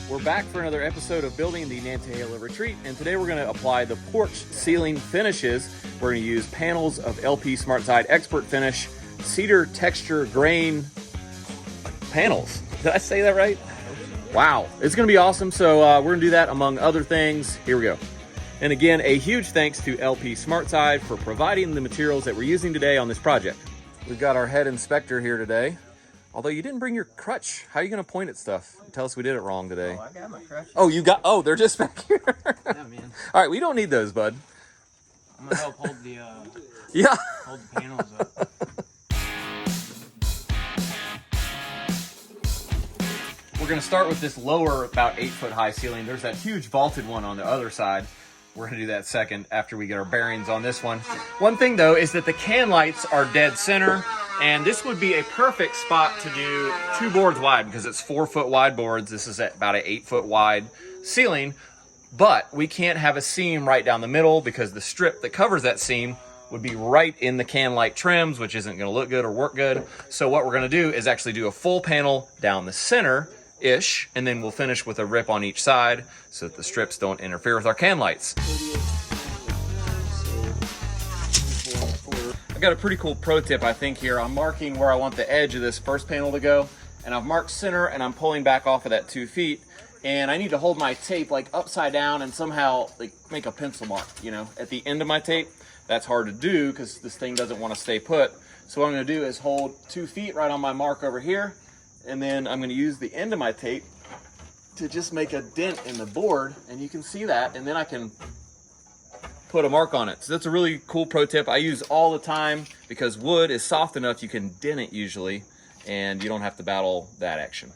We're back for another episode of building the Nantahala retreat, and today we're going to apply the porch ceiling finishes. We're going to use panels of LP SmartSide Expert Finish cedar texture grain panels. Did I say that right? Wow, it's going to be awesome. So we're going to do that among other things. Here we go. And again, a huge thanks to LP SmartSide for providing the materials that we're using today on this project. We've got our head inspector here today. Although you didn't bring your crutch. How are you going to point at stuff? Tell us we did it wrong today. Oh, I got my crutch. Oh, you got, oh, they're just back here. Yeah, man. All right, we don't need those, bud. I'm going to help hold the, hold the panels up. We're going to start with this lower, about 8-foot high ceiling. There's that huge vaulted one on the other side. We're going to do that second after we get our bearings on this one. One thing, though, is that the can lights are dead center, and this would be a perfect spot to do 2 boards wide because it's 4-foot wide boards. This is at about an 8-foot wide ceiling, but we can't have a seam right down the middle because the strip that covers that seam would be right in the can light trims, which isn't going to look good or work good. So what we're going to do is actually do a full panel down the center-ish, and then we'll finish with a rip on each side so that the strips don't interfere with our can lights. I've got a pretty cool pro tip, I think, here. I'm marking where I want the edge of this first panel to go, and I've marked center, and I'm pulling back off of that 2 feet, and I need to hold my tape like upside down and somehow like make a pencil mark, you know, at the end of my tape. That's hard to do because this thing doesn't want to stay put. So what I'm going to do is hold 2 feet right on my mark over here, and then I'm going to use the end of my tape to just make a dent in the board, and you can see that, and then I can put a mark on it. So that's a really cool pro tip I use all the time because wood is soft enough you can dent it usually, and you don't have to battle that action.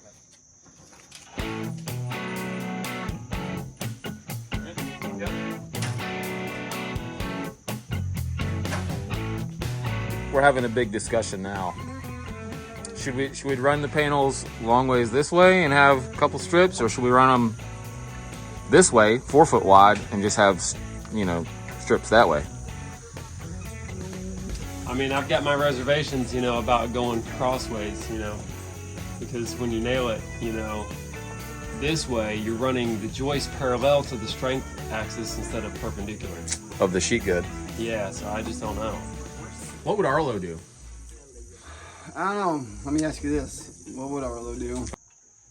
We're having a big discussion now. Should we run the panels long ways this way and have a couple strips, or should we run them this way, 4-foot wide, and just have, you know, strips that way? I mean, I've got my reservations, you know, about going crossways, you know, because when you nail it, you know, this way, you're running the joist parallel to the strength axis instead of perpendicular. Of the sheet good. Yeah, so I just don't know. What would Arlo do? I don't know. Let me ask you this. What would Arlo do?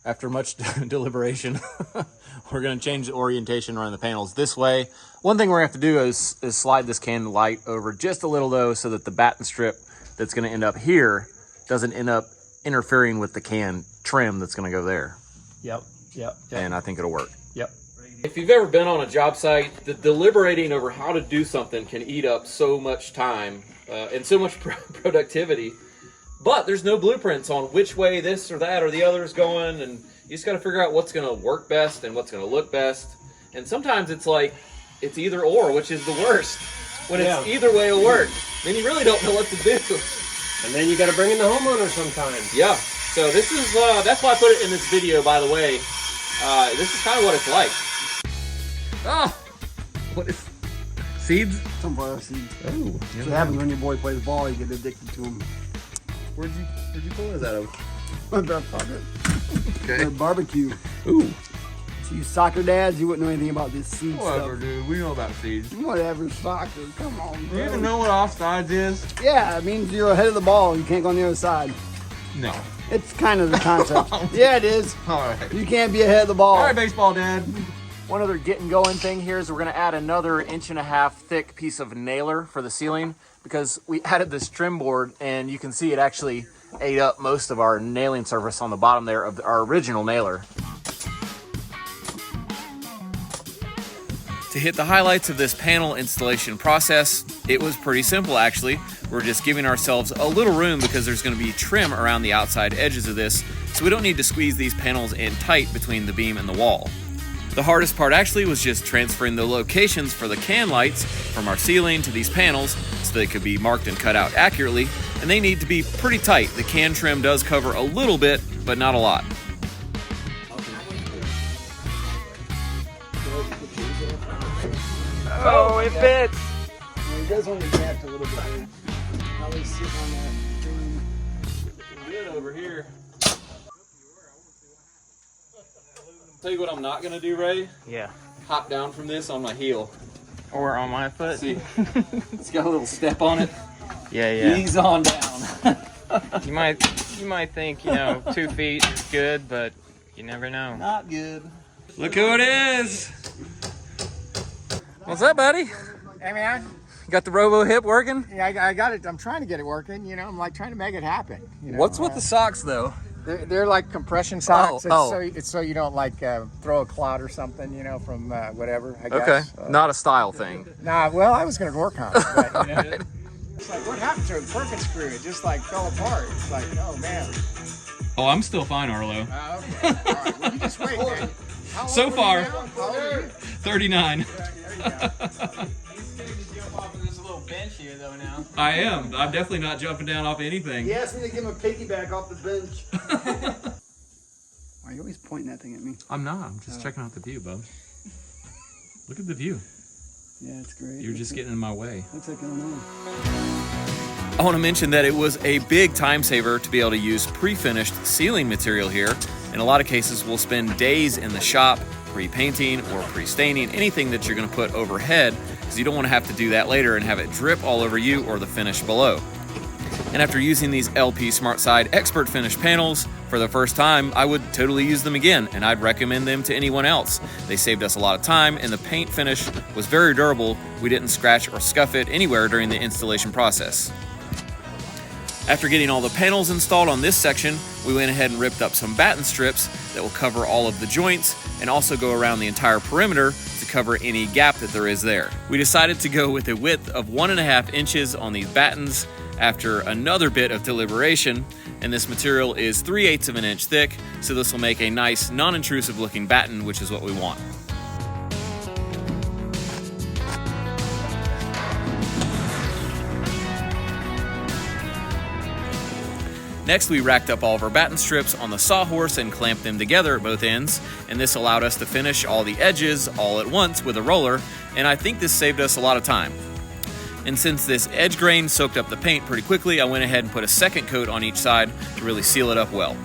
After much deliberation, we're going to change the orientation around the panels this way. One thing we're going to have to do is slide this can light over just a little, though, so that the batten strip that's going to end up here doesn't end up interfering with the can trim that's going to go there. Yep. And I think it'll work. Yep. If you've ever been on a job site, the deliberating over how to do something can eat up so much time and so much productivity. But there's no blueprints on which way this or that or the other is going, and you just got to figure out what's going to work best and what's going to look best. And sometimes it's like, it's either or, which is the worst. When it's either way will work, then you really don't know what to do. And then you got to bring in the homeowner sometimes. Yeah. So this is, that's why I put it in this video, by the way. This is kind of what it's like. Oh! What is... Seeds? Sunflower seeds. Oh. That's what happens when your boy plays ball, you get addicted to them. Where'd you pull those out of? My back pocket. Okay. Barbecue. Ooh. So you soccer dads, you wouldn't know anything about this seed Whatever, stuff. dude. We know about seeds. Whatever, soccer. Come on, bro. Do you even know what offsides is? Yeah, it means you're ahead of the ball. You can't go on the other side. No. It's kind of the concept. Yeah, it is. All right. You can't be ahead of the ball. All right, baseball dad. One other getting going thing here is we're going to add another 1.5 inch thick piece of nailer for the ceiling because we added this trim board and you can see it actually ate up most of our nailing surface on the bottom there of our original nailer. To hit the highlights of this panel installation process, it was pretty simple actually. We're just giving ourselves a little room because there's going to be trim around the outside edges of this, so we don't need to squeeze these panels in tight between the beam and the wall. The hardest part actually was just transferring the locations for the can lights from our ceiling to these panels so they could be marked and cut out accurately, and they need to be pretty tight. The can trim does cover a little bit, but not a lot. Oh, it fits! It does only catch a little bit. I'll least sit on that thing. Good over here. Tell you what I'm not gonna do, Ray. Yeah. Hop down from this on my heel. Or on my foot. See, it's got a little step on it. Yeah, yeah. Ease on down. You might think, you know, 2 feet is good, but you never know. Not good. Look who it is. What's up, buddy? Hey, man. You got the robo hip working? Yeah, I got it. I'm trying to get it working. You know, I'm like trying to make it happen. You know? What's with the socks though? They're like compression socks. Oh. It's so you don't like throw a clot or something, you know, from whatever. I Okay, guess. not a style thing. Nah, well, I was gonna work on it, but you know, it's like what happened to a Perkins Crew? It just like fell apart. It's like, oh man. Oh, I'm still fine, Arlo. Okay. All right. Well, you just wait, man. How old So are you far. now? How old are you? 39. Bench here though now. I am. I'm definitely not jumping down off anything. He asked me to give him a piggyback off the bench. Why are you always pointing that thing at me? I'm not. I'm just checking out the view, bub. Look at the view. Yeah, it's great. You're just getting in my way. Looks like Illinois. I want to mention that it was a big time saver to be able to use pre-finished ceiling material here. In a lot of cases, we'll spend days in the shop pre-painting or pre-staining anything that you're going to put overhead, because you don't want to have to do that later and have it drip all over you or the finish below. And after using these LP SmartSide Expert Finish panels for the first time, I would totally use them again, and I'd recommend them to anyone else. They saved us a lot of time, and the paint finish was very durable. We didn't scratch or scuff it anywhere during the installation process. After getting all the panels installed on this section, we went ahead and ripped up some batten strips that will cover all of the joints and also go around the entire perimeter to cover any gap that there is there. We decided to go with a width of 1.5 inches on these battens after another bit of deliberation, and this material is 3/8 of an inch thick, so this will make a nice non-intrusive looking batten, which is what we want. Next, we racked up all of our batten strips on the sawhorse and clamped them together at both ends, and this allowed us to finish all the edges all at once with a roller, and I think this saved us a lot of time. And since this edge grain soaked up the paint pretty quickly, I went ahead and put a second coat on each side to really seal it up well.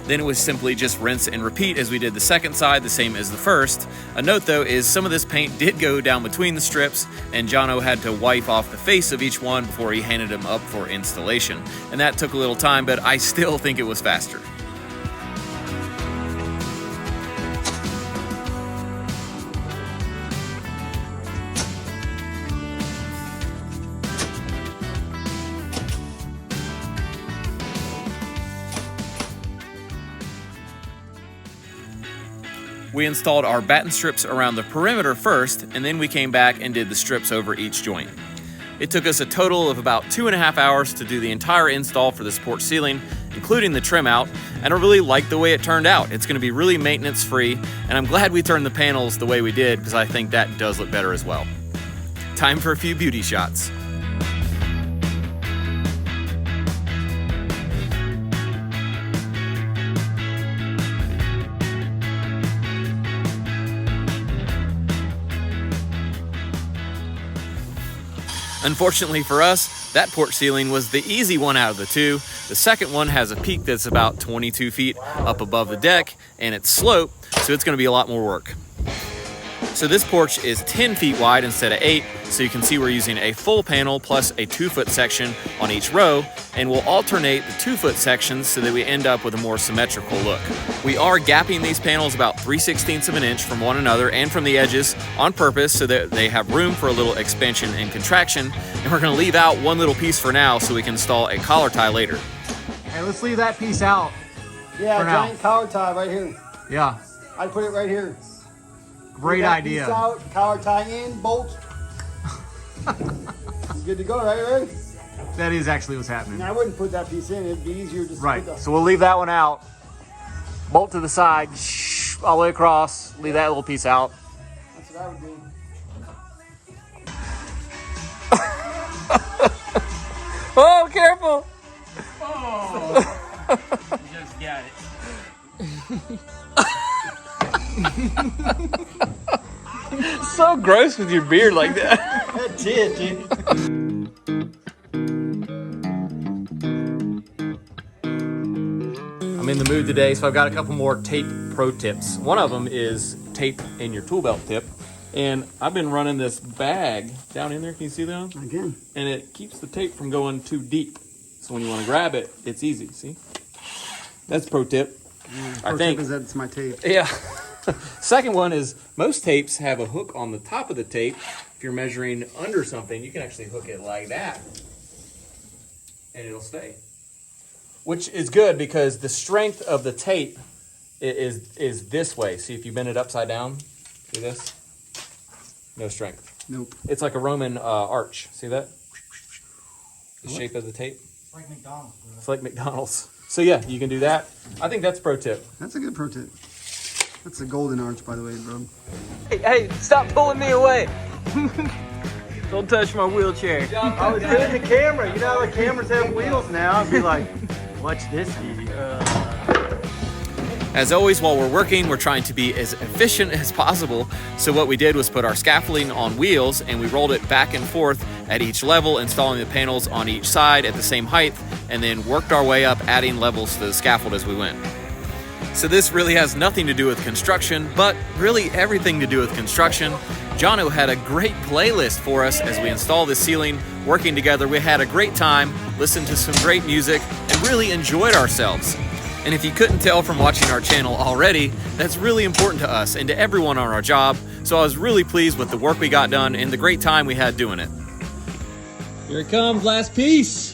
Then it was simply just rinse and repeat as we did the second side, the same as the first. A note though is some of this paint did go down between the strips, and Jono had to wipe off the face of each one before he handed them up for installation. And that took a little time, but I still think it was faster. We installed our batten strips around the perimeter first, and then we came back and did the strips over each joint. It took us a total of about 2.5 hours to do the entire install for this porch ceiling, including the trim out, and I really like the way it turned out. It's going to be really maintenance free, and I'm glad we turned the panels the way we did, because I think that does look better as well. Time for a few beauty shots. Unfortunately for us, that porch ceiling was the easy one out of the two. The second one has a peak that's about 22 feet up above the deck, and it's sloped, so it's going to be a lot more work. So this porch is 10 feet wide instead of 8, so you can see we're using a full panel plus a 2-foot section on each row, and we'll alternate the 2-foot sections so that we end up with a more symmetrical look. We are gapping these panels about 3/16 of an inch from one another and from the edges on purpose so that they have room for a little expansion and contraction, and we're going to leave out one little piece for now so we can install a collar tie later. Hey, let's leave that piece out. Yeah, For now. giant collar tie right here. Yeah, I'd put it right here. great Leave that idea. Piece out, collar tie in, bolt. It's good to go, right, Ray? That is actually what's happening. I wouldn't put that piece in. It'd be easier just Right, to put so we'll leave that one out. Bolt to the side, all the way across. Leave that little piece out. That's what I would do. Oh, careful! Just got it. So gross with your beard like that. That did, dude. I'm in the mood today, so I've got a couple more tape pro tips. One of them is tape in your tool belt tip. And I've been running this bag down in there. Can you see that? Again. And it keeps the tape from going too deep. So when you want to grab it, it's easy. See? That's pro tip. Pro tip is that it's my tape. Yeah. Second one is most tapes have a hook on the top of the tape. If you're measuring under something, you can actually hook it like that. And it'll stay. Which is good because the strength of the tape is this way. See, if you bend it upside down, see this? No strength. Nope. It's like a Roman arch. See that? The shape of the tape. It's like McDonald's, bro. It's like McDonald's. So yeah, you can do that. I think that's pro tip. That's a good pro tip. That's a golden arch, by the way, bro. Hey, stop pulling me away. Don't touch my wheelchair. I was doing the camera. You know how the cameras have wheels now. I'd be like, watch this video. As always, while we're working, we're trying to be as efficient as possible. So what we did was put our scaffolding on wheels and we rolled it back and forth at each level, installing the panels on each side at the same height, and then worked our way up, adding levels to the scaffold as we went. So this really has nothing to do with construction, but really everything to do with construction. Jono had a great playlist for us as we installed the ceiling, working together. We had a great time, listened to some great music, and really enjoyed ourselves. And if you couldn't tell from watching our channel already, that's really important to us and to everyone on our job. So I was really pleased with the work we got done and the great time we had doing it. Here it comes, last piece.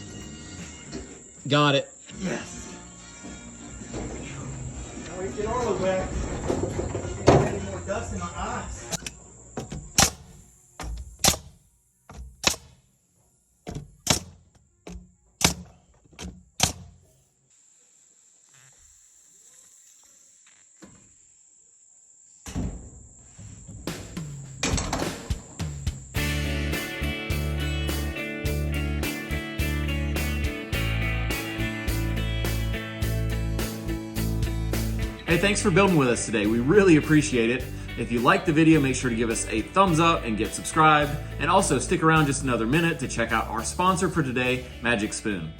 Got it. Yes. Now we get all the wet. Can't get any more dust in my eyes. Hey, thanks for building with us today. We really appreciate it. If you liked the video, make sure to give us a thumbs up and get subscribed. And also stick around just another minute to check out our sponsor for today, Magic Spoon.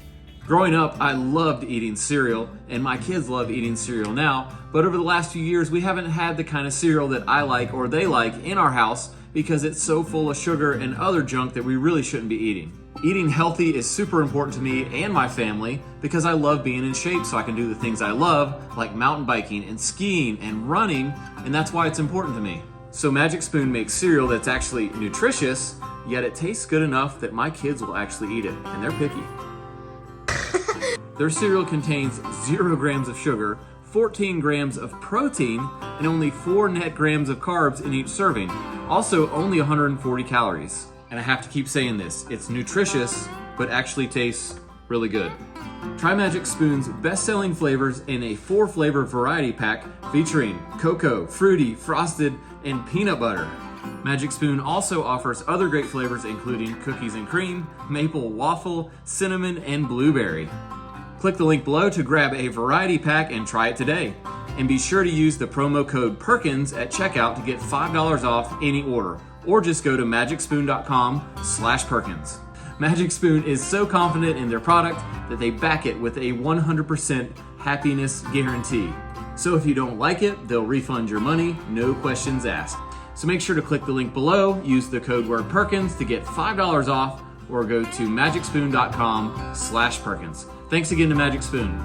Growing up, I loved eating cereal, and my kids love eating cereal now. But over the last few years, we haven't had the kind of cereal that I like or they like in our house because it's so full of sugar and other junk that we really shouldn't be eating. Eating healthy is super important to me and my family because I love being in shape so I can do the things I love, like mountain biking and skiing and running, and that's why it's important to me. So Magic Spoon makes cereal that's actually nutritious, yet it tastes good enough that my kids will actually eat it, and they're picky. Their cereal contains 0 grams of sugar, 14 grams of protein, and only 4 net grams of carbs in each serving. Also, only 140 calories. And I have to keep saying this, it's nutritious, but actually tastes really good. Try Magic Spoon's best-selling flavors in a 4-flavor variety pack featuring cocoa, fruity, frosted, and peanut butter. Magic Spoon also offers other great flavors including cookies and cream, maple waffle, cinnamon, and blueberry. Click the link below to grab a variety pack and try it today. And be sure to use the promo code PERKINS at checkout to get $5 off any order. Or just go to magicspoon.com/Perkins. Magic Spoon is so confident in their product that they back it with a 100% happiness guarantee. So if you don't like it, they'll refund your money, no questions asked. So make sure to click the link below, use the code word Perkins to get $5 off, or go to magicspoon.com/Perkins. Thanks again to Magic Spoon.